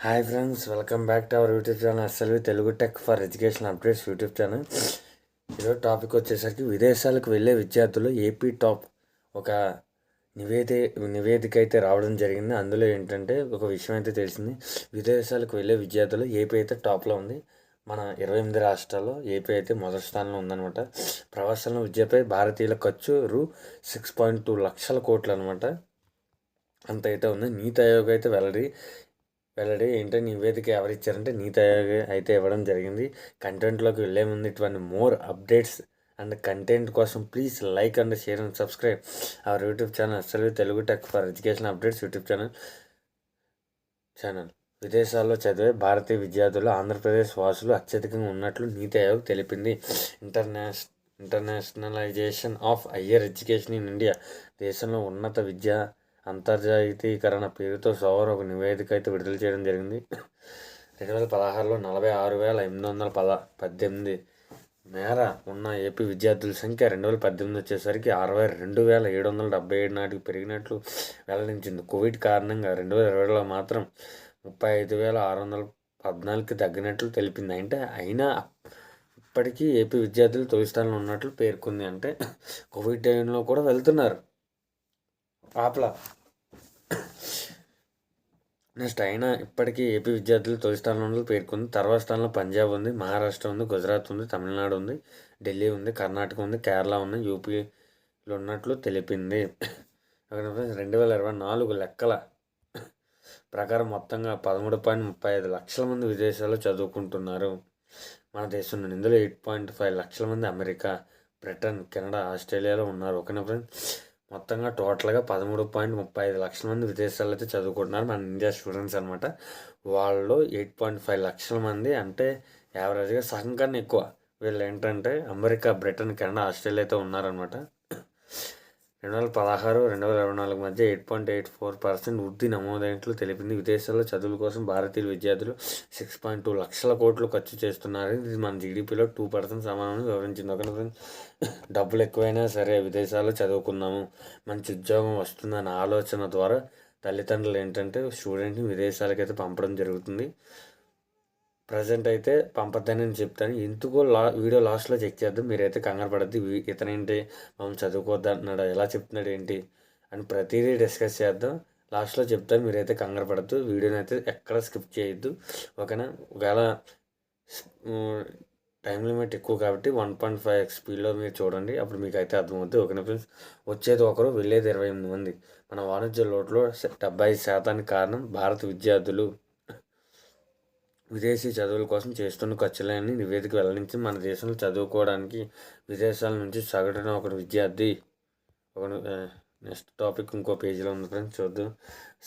Hi friends, welcome back to our YouTube channel SLV Telugu tech for education updates YouTube channel. ఈరోజు topic వచ్చేసరికి విదేశాలకు వెళ్ళే విద్యార్థులు AP top ఒక నివేదిక అయితే రావడం జరిగింది. అందులో ఏంటంటే ఒక విషయం అయితే తెలిసింది. విదేశాలకు వెళ్ళే విద్యార్థులు ఏపీ అయితే టాప్లో ఉంది. మన 28 రాష్ట్రాల్లో ఏపీ అయితే మొదటి స్థానంలో ఉందన్నమాట. ప్రవాసాల విద్యపై భారతీయుల ఖర్చు రూ. 6.2 లక్షల కోట్లు అనమాట. అంత అయితే ఉంది. నీతి ఆయోగ్ అయితే వెల్లడి ఏంటంటే నివేదిక ఎవరిచ్చారంటే నీతి ఆయోగ్ అయితే ఇవ్వడం జరిగింది. కంటెంట్లోకి వెళ్ళే ముందు ఇటువంటి మోర్ అప్డేట్స్ అండ్ కంటెంట్ కోసం please like and share and subscribe our YouTube channel SLV Telugu tech for education updates YouTube channel. విదేశాల్లో చదివే భారతీయ విద్యార్థులు ఆంధ్రప్రదేశ్ వాసులు అత్యధికంగా ఉన్నట్లు నీతి ఆయోగ్ తెలిపింది. Internationalisation of higher education in India, దేశంలో ఉన్నత విద్య అంతర్జాతీయకరణ పేరుతో సోమవారం ఒక నివేదిక అయితే విడుదల చేయడం జరిగింది. 2016లో 46,818 మేర ఉన్న ఏపీ విద్యార్థుల సంఖ్య 2018 వచ్చేసరికి 62,777 నాటికి పెరిగినట్లు వెల్లడించింది. కోవిడ్ కారణంగా 2020లో మాత్రం 35,614కి తగ్గినట్లు తెలిపింది. అయినా ఇప్పటికీ ఏపీ విద్యార్థులు తొలి స్థానంలో ఉన్నట్లు పేర్కొంది. అంటే కోవిడ్ టైంలో కూడా వెళ్తున్నారు ఆపలా. నెక్స్ట్ అయినా ఇప్పటికీ ఏపీ విద్యార్థులు తొలి స్థానంలో పేర్కొంది. తర్వాత స్థానంలో పంజాబ్ ఉంది, మహారాష్ట్ర ఉంది, గుజరాత్ ఉంది, తమిళనాడు ఉంది, ఢిల్లీ ఉంది, కర్ణాటక ఉంది, కేరళ ఉంది, యూపీలో ఉన్నట్లు తెలిపింది. 2024 లెక్కల ప్రకారం మొత్తంగా 13.35 లక్షల మంది విదేశాల్లో చదువుకుంటున్నారు మన దేశం నుండి. ఇందులో 8.5 లక్షల మంది అమెరికా, బ్రిటన్, కెనడా, ఆస్ట్రేలియాలో ఉన్నారు. ఓకేనా ఫ్రెండ్స్, మొత్తంగా టోటల్గా 13.35 లక్షల మంది విదేశాల్లో అయితే చదువుకుంటున్నారు మన ఇండియా స్టూడెంట్స్ అనమాట. వాళ్ళు 8.5 లక్షల మంది, అంటే యావరేజ్గా సగం కన్నా ఎక్కువ వీళ్ళు ఏంటంటే అమెరికా, బ్రిటన్, కెనడా, ఆస్ట్రేలియా అయితే ఉన్నారనమాట. 2016-2024 మధ్య 8.84% వృద్ధి నమోదైనట్లు తెలిపింది. విదేశాల్లో చదువుల కోసం భారతీయ విద్యార్థులు 6.2 లక్షల కోట్లు ఖర్చు చేస్తున్నారు. ఇది మన జీడిపిలో 2% సమానమని వివరించింది. ఒక డబ్బులు ఎక్కువైనా సరే విదేశాల్లో చదువుకున్నాము, మంచి ఉద్యోగం వస్తుందన్న ఆలోచన ద్వారా తల్లిదండ్రులు ఏంటంటే స్టూడెంట్ని విదేశాలకైతే పంపడం జరుగుతుంది. ప్రజెంట్ అయితే పంపద్దని నేను చెప్తాను. ఎందుకో వీడియో లాస్ట్లో చెక్ చేద్దాం. మీరైతే కంగారు పడద్దు. ఇతనేంటి మనం చదువుకోవద్దు అంటున్నాడు, ఎలా చెప్తున్నాడు ఏంటి అని ప్రతిదీ డిస్కస్ చేద్దాం. లాస్ట్లో చెప్తాను, మీరైతే కంగారు పడద్దు. వీడియోని అయితే ఎక్కడ స్కిప్ చేయొద్దు. ఓకేనా. ఒకవేళ టైం లిమిట్ ఎక్కువ కాబట్టి 1.5x స్పీడ్లో మీరు చూడండి, అప్పుడు మీకు అయితే అర్థమవుతుంది. ఓకేనా ఫ్రెండ్స్. వచ్చేది ఒకరు, వెళ్ళేది 28 మంది. మన వాణిజ్య లోటులో 75% కారణం భారత విద్యార్థులు విదేశీ చదువుల కోసం చేస్తున్న ఖర్చులని నివేదిక వెల్లడించి మన దేశంలో చదువుకోవడానికి విదేశాల నుంచి సగటున ఒక విద్యార్థి నెక్స్ట్ టాపిక్ ఇంకో పేజీలో ఉంది ఫ్రెండ్స్, చూద్దాం.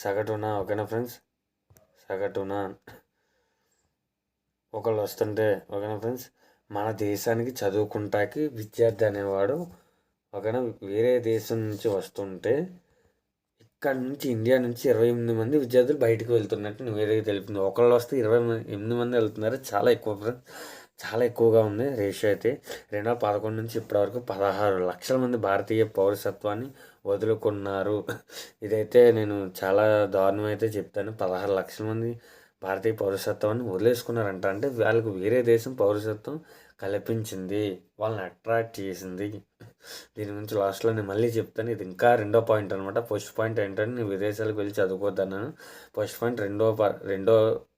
సగటున, ఓకేనా ఫ్రెండ్స్, సగటున ఒకళ్ళు వస్తుంటే, ఓకేనా ఫ్రెండ్స్, మన దేశానికి చదువుకుంటాకి విద్యార్థి అనేవాడు ఓకేనా వేరే దేశం నుంచి వస్తుంటే ఇక్కడ నుంచి ఇండియా నుంచి 28 మంది విద్యార్థులు బయటకు వెళ్తున్నట్టు నివేదిక తెలిపింది. ఒకళ్ళు వస్తే 28 మంది వెళ్తున్నారు. చాలా ఎక్కువ, చాలా ఎక్కువగా ఉంది రేషియో అయితే. 2011 నుంచి ఇప్పటివరకు 16 లక్షల మంది భారతీయ పౌరసత్వాన్ని వదులుకున్నారు. ఇదైతే నేను చాలా దారుణం అయితే చెప్తాను. 16 లక్షల మంది భారతీయ పౌరసత్వాన్ని వదిలేసుకున్నారంట. అంటే వాళ్ళకు వేరే దేశం పౌరసత్వం కల్పించింది, వాళ్ళని అట్రాక్ట్ చేసింది. దీని గురించి లాస్ట్లో నేను మళ్ళీ చెప్తాను. ఇది ఇంకా రెండో పాయింట్ అనమాట. ఫస్ట్ పాయింట్ ఏంటంటే నేను విదేశాలకు వెళ్ళి చదువుకోవద్దన్నాను. ఫస్ట్ పాయింట్ రెండో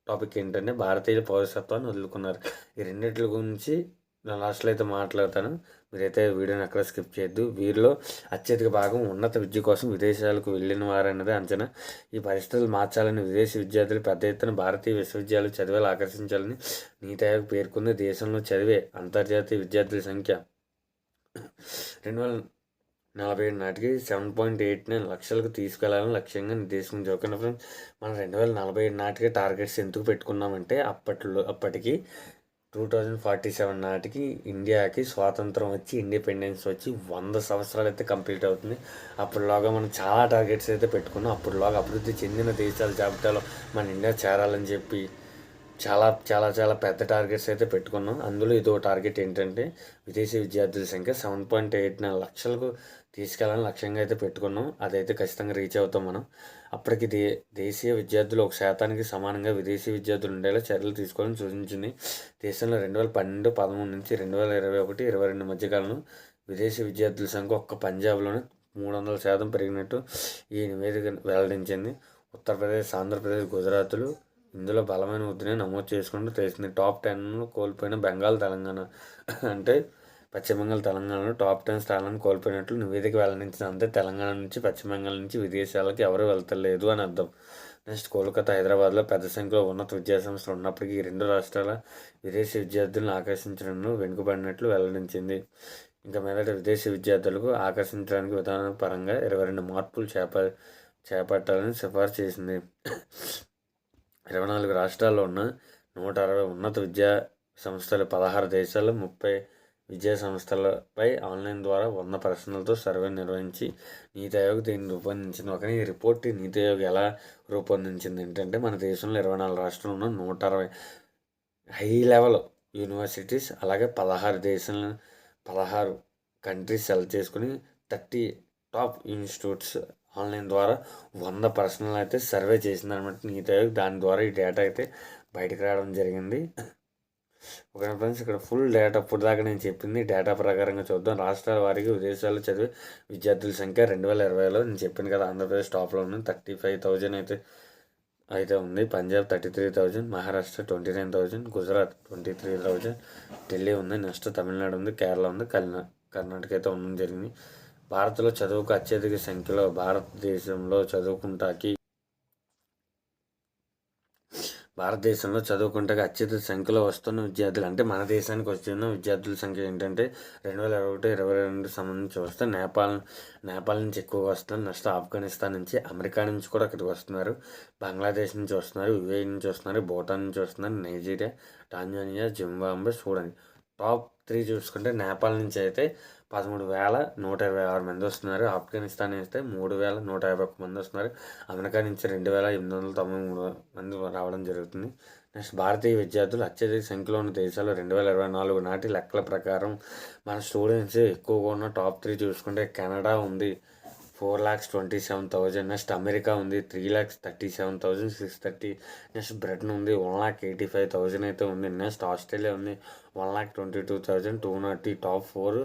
టాపిక్ ఏంటంటే భారతీయ పౌరసత్వాన్ని వదులుకున్నారు. ఈ రెండింటి గురించి నేను లాస్ట్లో అయితే మాట్లాడతాను. మీరైతే వీడియోని అక్కడ స్కిప్ చేయొద్దు. వీరిలో అత్యధిక భాగం ఉన్నత విద్య కోసం విదేశాలకు వెళ్ళిన వారన్నది అంచనా. ఈ పరిస్థితులు మార్చాలని విదేశీ విద్యార్థులు పెద్ద ఎత్తున భారతీయ విశ్వవిద్యాలయాలు చదివేలా ఆకర్షించాలని నీతి ఆయోగ్ పేర్కొంది. దేశంలో చదివే అంతర్జాతీయ విద్యార్థుల సంఖ్య 2047 నాటికి 7.89 లక్షలకు తీసుకెళ్లాలని లక్ష్యంగా నిర్దేశించింది. ఓకేనా ఫ్రెండ్స్, మనం 2047 నాటికి టార్గెట్స్ ఎందుకు పెట్టుకున్నామంటే అప్పటికి 2047 నాటికి ఇండియాకి స్వాతంత్రం వచ్చి, ఇండిపెండెన్స్ వచ్చి 100 సంవత్సరాలు అయితే కంప్లీట్ అవుతుంది. అప్పటిలోగా మనం చాలా టార్గెట్స్ అయితే పెట్టుకున్నాం. అప్పటిలోగా అభివృద్ధి చెందిన దేశాల జాబితాలో మన ఇండియా చేరాలని చెప్పి చాలా చాలా చాలా పెద్ద టార్గెట్స్ అయితే పెట్టుకున్నాం. అందులో ఇదో టార్గెట్ ఏంటంటే విదేశీ విద్యార్థుల సంఖ్య 7.89 లక్షలకు తీసుకెళ్ళాలని లక్ష్యంగా అయితే పెట్టుకున్నాం. అదైతే ఖచ్చితంగా రీచ్ అవుతాం మనం. అప్పటికి దేశీయ విద్యార్థులు 1% సమానంగా విదేశీ విద్యార్థులు ఉండేలా చర్యలు తీసుకోవాలని సూచించింది. దేశంలో 2012-13 నుంచి 2021-22 మధ్యకాలంలో విదేశీ విద్యార్థుల సంఖ్య ఒక్క పంజాబ్లోనే 300% పెరిగినట్టు ఈ నివేదిక వెల్లడించింది. ఉత్తరప్రదేశ్, ఆంధ్రప్రదేశ్, గుజరాత్లు ఇందులో బలమైన వృద్ధిని నమోదు చేసుకుంటూ తెలిసింది. టాప్ 10 కోల్పోయిన బెంగాల్, తెలంగాణ అంటే పశ్చిమ బెంగాల్, తెలంగాణలో టాప్ 10 స్థానాలను కోల్పోయినట్లు నివేదిక వెల్లడించింది. అంతే తెలంగాణ నుంచి, పశ్చిమ బెంగాల్ నుంచి విదేశాలకు ఎవరు వెళ్తలేదు అని అర్థం. నెక్స్ట్ కోల్కతా, హైదరాబాద్లో పెద్ద సంఖ్యలో ఉన్నత విద్యాసంస్థలు ఉన్నప్పటికీ ఈ రెండు రాష్ట్రాల విదేశీ విద్యార్థులను ఆకర్షించడంలో వెనుకబడినట్లు వెల్లడించింది. ఇంకా మీదట విదేశీ విద్యార్థులకు ఆకర్షించడానికి విధాన పరంగా 22 మార్పులు చేపట్టాలని సిఫార్సు చేసింది. 24 రాష్ట్రాల్లో ఉన్న 160 ఉన్నత విద్యా సంస్థలు, 16 దేశాల్లో 30 విద్యా సంస్థలపై ఆన్లైన్ ద్వారా 100 ప్రశ్నలతో సర్వే నిర్వహించి నీతి ఆయోగ్ దీన్ని రూపొందించింది. ఒక ఈ రిపోర్ట్ నీతి ఆయోగ్ ఎలా రూపొందించింది ఏంటంటే, మన దేశంలో 24 రాష్ట్రాలు ఉన్న 160 హై లెవెల్ యూనివర్సిటీస్, అలాగే 16 కంట్రీస్ సెలెక్ట్ చేసుకుని 30 టాప్ ఇన్స్టిట్యూట్స్ ఆన్లైన్ ద్వారా 100 ప్రశ్నలు అయితే సర్వే చేసింది అనమాట నీతి ఆయోగ్. దాని ద్వారా ఈ డేటా అయితే బయటకు రావడం జరిగింది. ఓకే ఫ్రెండ్స్, ఇక్కడ ఫుల్ డేటా ఇప్పుడు దాకా నేను చెప్పింది డేటా ప్రకారంగా చూద్దాం. రాష్ట్రాల వారికి విదేశాల్లో చదివే విద్యార్థుల సంఖ్య 2020లో నేను చెప్పాను కదా, ఆంధ్రప్రదేశ్ టాప్లో ఉంది, 35,000 అయితే ఉంది. పంజాబ్ 33,000, మహారాష్ట్ర 29,000, గుజరాత్ 23,000, ఢిల్లీ ఉంది. నెక్స్ట్ తమిళనాడు ఉంది, కేరళ ఉంది, కర్ణాటక అయితే ఉండడం జరిగింది. భారత్లో చదువుకు అత్యధిక సంఖ్యలో భారతదేశంలో అత్యధిక సంఖ్యలో వస్తున్న విద్యార్థులు అంటే మన దేశానికి వస్తున్న విద్యార్థుల సంఖ్య ఏంటంటే 2021-22 సంబంధించి వస్తే నేపాల్ నుంచి ఎక్కువగా వస్తున్నారు. నెక్స్ట్ ఆఫ్ఘనిస్తాన్ నుంచి, అమెరికా నుంచి కూడా అక్కడికి వస్తున్నారు, బంగ్లాదేశ్ నుంచి వస్తున్నారు, యుఏఈ నుంచి వస్తున్నారు, భూటాన్ నుంచి వస్తున్నారు, Nigeria, Tanzania, Zimbabwe, Sudan. Top 3 చూసుకుంటే నేపాల్ నుంచి అయితే 13,126 మంది వస్తున్నారు. ఆఫ్ఘనిస్తాన్ అయితే 3,151 మంది వస్తున్నారు. అమెరికా నుంచి 2,893 మంది రావడం జరుగుతుంది. నెక్స్ట్ భారతీయ విద్యార్థులు అత్యధిక సంఖ్యలో ఉన్న దేశాలు 2024 నాటి లెక్కల ప్రకారం మన స్టూడెంట్స్ ఎక్కువగా ఉన్న టాప్ 3 చూసుకుంటే కెనడా ఉంది, 4,27,000. నెక్స్ట్ అమెరికా ఉంది, 3,37,630. నెక్స్ట్ బ్రిటన్ ఉంది, 1,85,000 అయితే ఉంది. నెక్స్ట్ ఆస్ట్రేలియా ఉంది, 1,22,240. టాప్ 4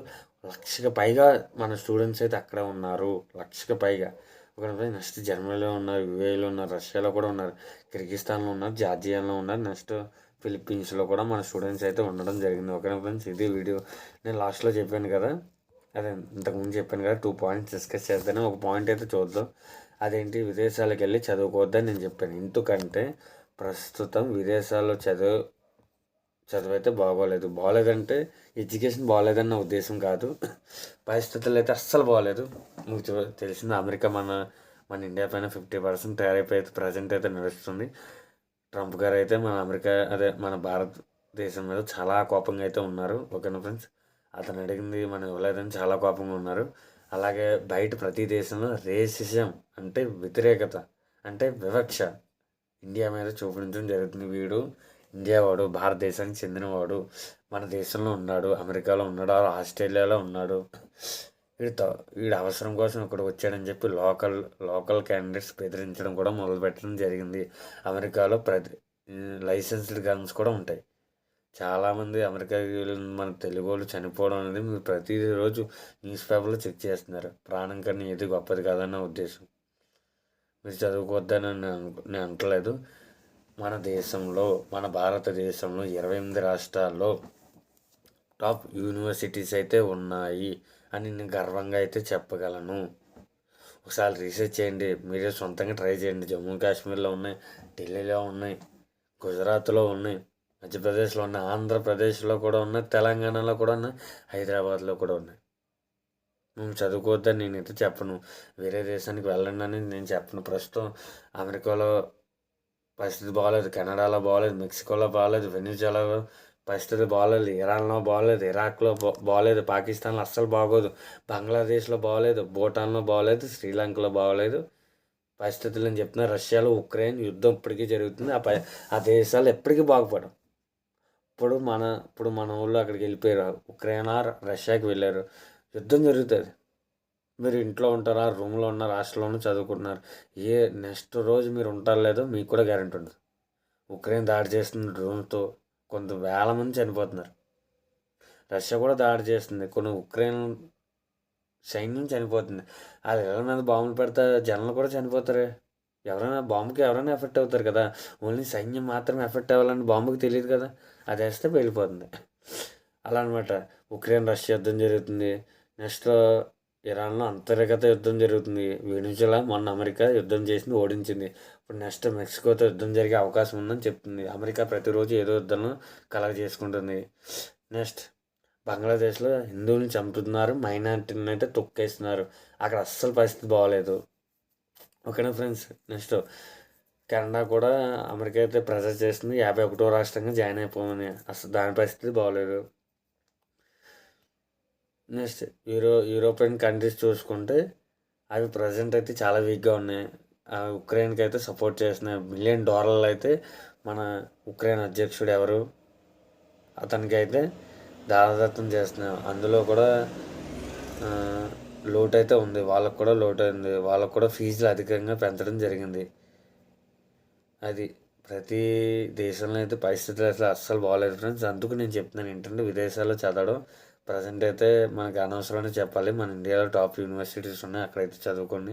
లక్షకి పైగా మన స్టూడెంట్స్ అయితే అక్కడే ఉన్నారు, లక్షకి పైగా. ఒకటి నెక్స్ట్ జర్మనీలో ఉన్నారు, యుఏఈలో ఉన్నారు, రష్యాలో కూడా ఉన్నారు, కిర్గిస్తాన్లో ఉన్నారు, జార్జియాలో ఉన్నారు, నెక్స్ట్ ఫిలిప్పీన్స్లో కూడా మన స్టూడెంట్స్ అయితే ఉండడం జరిగింది. ఓకేనా ఫ్రెండ్స్, ఇది వీడియో. నేను లాస్ట్లో చెప్పాను కదా, అదే ఇంతకుముందు చెప్పాను కదా, 2 పాయింట్స్ డిస్కస్ చేద్దాను. ఒక పాయింట్ అయితే చూద్దాం, అదేంటి, విదేశాలకు వెళ్ళి చదువుకోవద్దని నేను చెప్పాను. ఎందుకంటే ప్రస్తుతం విదేశాల్లో చదువు అయితే బాగోలేదంటే ఎడ్యుకేషన్ బాగోలేదన్న ఉద్దేశం కాదు, పరిస్థితులు అయితే అస్సలు బాగోలేదు. మీకు తెలిసింది, అమెరికా మన ఇండియా పైన 50% టారిఫ్ అయితే ప్రజెంట్ అయితే నడుస్తుంది. ట్రంప్ గారు అయితే మన భారతదేశం మీద చాలా కోపంగా అయితే ఉన్నారు. ఓకేనా ఫ్రెండ్స్, అతను అడిగింది మనం ఇవ్వలేదని చాలా కోపంగా ఉన్నారు. అలాగే బయట ప్రతి దేశంలో రేసిజం అంటే వ్యతిరేకత, అంటే వివక్ష ఇండియా మీద చూపించడం జరుగుతుంది. వీడు ఇండియా వాడు, భారతదేశానికి చెందినవాడు, మన దేశంలో ఉన్నాడు, అమెరికాలో ఉన్నాడు, ఆస్ట్రేలియాలో ఉన్నాడు, వీడు అవసరం కోసం ఇక్కడ వచ్చాడని చెప్పి లోకల్ క్యాండిడేట్స్ బెదిరించడం కూడా మొదలుపెట్టడం జరిగింది. అమెరికాలో లైసెన్స్డ్ గన్స్ కూడా ఉంటాయి. చాలామంది అమెరికా మన తెలుగు వాళ్ళు చనిపోవడం అనేది మీరు ప్రతిరోజు న్యూస్ పేపర్లో చెక్ చేస్తున్నారు. ప్రాణం కన్నా ఏది గొప్పది కాదన్న ఉద్దేశం. మీరు చదువుకోవద్దని నేను అంటలేదు. మన భారతదేశంలో 28 రాష్ట్రాల్లో టాప్ యూనివర్సిటీస్ అయితే ఉన్నాయి అని నేను గర్వంగా అయితే చెప్పగలను. ఒకసారి రీసెర్చ్ చేయండి, మీరే సొంతంగా ట్రై చేయండి. జమ్మూ కాశ్మీర్లో ఉన్నాయి, ఢిల్లీలో ఉన్నాయి, గుజరాత్లో ఉన్నాయి, మధ్యప్రదేశ్లో ఉన్నాయి, ఆంధ్రప్రదేశ్లో కూడా ఉన్నాయి, తెలంగాణలో కూడా ఉన్నాయి, హైదరాబాద్లో కూడా ఉన్నాయి. మేము చదువుకోవద్దని నేనైతే చెప్పను, వేరే దేశానికి వెళ్ళండి అని నేను చెప్పను. ప్రస్తుతం అమెరికాలో పరిస్థితి బాగాలేదు, కెనడాలో బాగాలేదు, మెక్సికోలో బాగాలేదు, వెనిజులాలో పరిస్థితి బాగాలేదు, ఇరాన్లో బాగాలేదు, ఇరాక్లో బాగాలేదు, పాకిస్తాన్లో అస్సలు బాగోదు, బంగ్లాదేశ్లో బాగాలేదు, భూటాన్లో బాగాలేదు, శ్రీలంకలో బాగాలేదు పరిస్థితులు అని చెప్తున్నా. రష్యాలో ఉక్రెయిన్ యుద్ధం ఇప్పటికీ జరుగుతుంది. ఆ దేశాలు ఎప్పటికీ బాగుపడవు. ఇప్పుడు మన ఊళ్ళో అక్కడికి వెళ్ళిపోయారు, ఉక్రెయిన్ రష్యాకి వెళ్ళారు, యుద్ధం జరుగుతుంది. మీరు ఇంట్లో ఉంటారా, రూమ్లో ఉన్నారు, హాస్టల్లోనూ చదువుకుంటున్నారు, ఏ నెక్స్ట్ రోజు మీరు ఉంటారో లేదో మీకు కూడా గ్యారెంటీ ఉండదు. ఉక్రెయిన్ దాడి చేస్తున్న డ్రోన్తో కొంత వేల మంది చనిపోతున్నారు. రష్యా కూడా దాడి చేస్తుంది, కొన్ని ఉక్రెయిన్ సైన్యం చనిపోతుంది. అది ఎవరి మీద బాంబులు పెడితే జనాలు కూడా చనిపోతారు. ఎవరైనా ఎఫెక్ట్ అవుతారు కదా. ఓన్లీ సైన్యం మాత్రమే ఎఫెక్ట్ అవ్వాలని బాంబుకి తెలియదు కదా. అది వేస్తే వెళ్ళిపోతుంది. అలా అనమాట. ఉక్రెయిన్ రష్యా యుద్ధం జరుగుతుంది. నెక్స్ట్ ఇరాన్లో అంతర్గత యుద్ధం జరుగుతుంది. వెనుజులా మొన్న అమెరికా యుద్ధం చేసింది, ఓడించింది. ఇప్పుడు నెక్స్ట్ మెక్సికోతో యుద్ధం జరిగే అవకాశం ఉందని చెప్తుంది. అమెరికా ప్రతిరోజు ఏదో యుద్ధంలో కలగ చేసుకుంటుంది. నెక్స్ట్ బంగ్లాదేశ్లో హిందువుల్ని చంపుతున్నారు, మైనార్టీని అయితే తొక్కేస్తున్నారు. అక్కడ అస్సలు పరిస్థితి బాగోలేదు. ఓకేనా ఫ్రెండ్స్. నెక్స్ట్ కెనడా కూడా అమెరికా అయితే ప్రెజర్ చేస్తుంది, 51వ రాష్ట్రంగా జాయిన్ అయిపోమని. అసలు దాని పరిస్థితి బాగోలేదు. నెక్స్ట్ యూరోపియన్ కంట్రీస్ చూసుకుంటే అవి ప్రజెంట్ అయితే చాలా వీక్గా ఉన్నాయి. ఉక్రెయిన్కి అయితే సపోర్ట్ చేస్తున్నాయి. $1 మిలియన్ అయితే మన ఉక్రెయిన్ అధ్యక్షుడు ఎవరు, అతనికి అయితే దారదత్తం చేస్తున్నాం. అందులో కూడా లోటు అయితే ఉంది, వాళ్ళకు కూడా లోటు అయింది. వాళ్ళకు కూడా ఫీజులు అధికంగా పెంచడం జరిగింది. అది ప్రతి దేశంలో అయితే పరిస్థితులు అసలు అస్సలు బాగోలేదు ఫ్రెండ్స్. అందుకు నేను చెప్తున్నాను ఏంటంటే విదేశాల్లో చదవడం ప్రజెంట్ అయితే మనకు అనవసరమని చెప్పాలి. మన ఇండియాలో టాప్ యూనివర్సిటీస్ ఉన్నాయి, అక్కడైతే చదువుకోండి.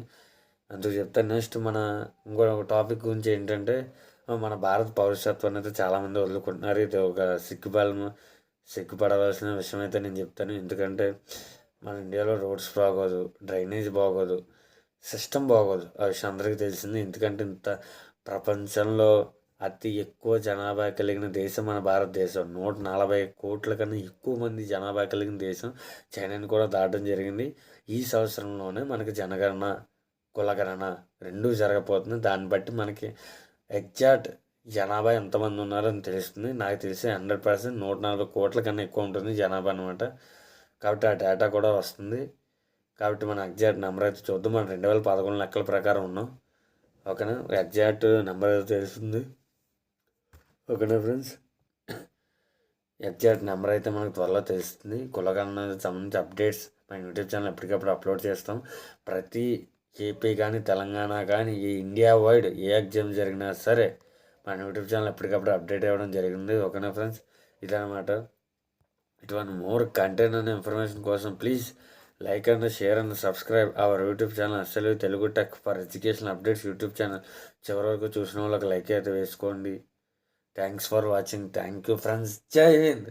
అందుకు చెప్తాను. నెక్స్ట్ మన ఇంకో టాపిక్ గురించి ఏంటంటే మన భారత పౌరసత్వాన్ని అయితే చాలామంది వదులుకుంటున్నారు. ఇది ఒక సిగ్గుపడవలసిన విషయం అయితే నేను చెప్తాను. ఎందుకంటే మన ఇండియాలో రోడ్స్ బాగోదు, డ్రైనేజ్ బాగోదు, సిస్టమ్ బాగోదు. ఆ విషయం అందరికీ తెలిసింది. ఎందుకంటే ఇంత ప్రపంచంలో అతి ఎక్కువ జనాభా కలిగిన దేశం మన భారతదేశం. 140 కోట్ల కన్నా ఎక్కువ మంది జనాభా కలిగిన దేశం. చైనాని కూడా దాటడం జరిగింది. ఈ సంవత్సరంలోనే మనకి జనగణన, కులగణన రెండూ జరగబోతుంది. దాన్ని బట్టి మనకి ఎగ్జాక్ట్ జనాభా ఎంతమంది ఉన్నారో అని తెలుస్తుంది. నాకు తెలిసి 100% 140 కోట్ల కన్నా ఎక్కువ ఉంటుంది జనాభా అనమాట. కాబట్టి ఆ డేటా కూడా వస్తుంది. కాబట్టి మన ఎగ్జాక్ట్ నెంబర్ అయితే చూద్దాం. మనం 2011 లెక్కల ప్రకారం ఉన్నాం. ఓకేనా. ఎగ్జాక్ట్ నెంబర్ అయితే తెలుస్తుంది. ఓకేనా ఫ్రెండ్స్. ఎగ్జాక్ట్ నెంబర్ అయితే మనకు త్వరలో తెలుస్తుంది. కులగణనకు సంబంధించి అప్డేట్స్ మన యూట్యూబ్ ఛానల్ ఎప్పటికప్పుడు అప్లోడ్ చేస్తాం. ప్రతి ఏపీ కానీ తెలంగాణ కానీ ఈ ఇండియా వైడ్ ఏ ఎగ్జామ్ జరిగినా సరే మన యూట్యూబ్ ఛానల్ ఎప్పటికప్పుడు అప్డేట్ అవ్వడం జరిగింది. ఓకేనా ఫ్రెండ్స్. ఇదనమాట. ఇటువంటి మోర్ కంటెంట్ అండ్ ఇన్ఫర్మేషన్ కోసం please like and share and subscribe our YouTube channel అసలు Telugu tech for education updates YouTube channel. చివరి వరకు చూసిన వాళ్ళకి లైక్ అయితే వేసుకోండి. Thanks for watching. Thank you friends. Jai Hind.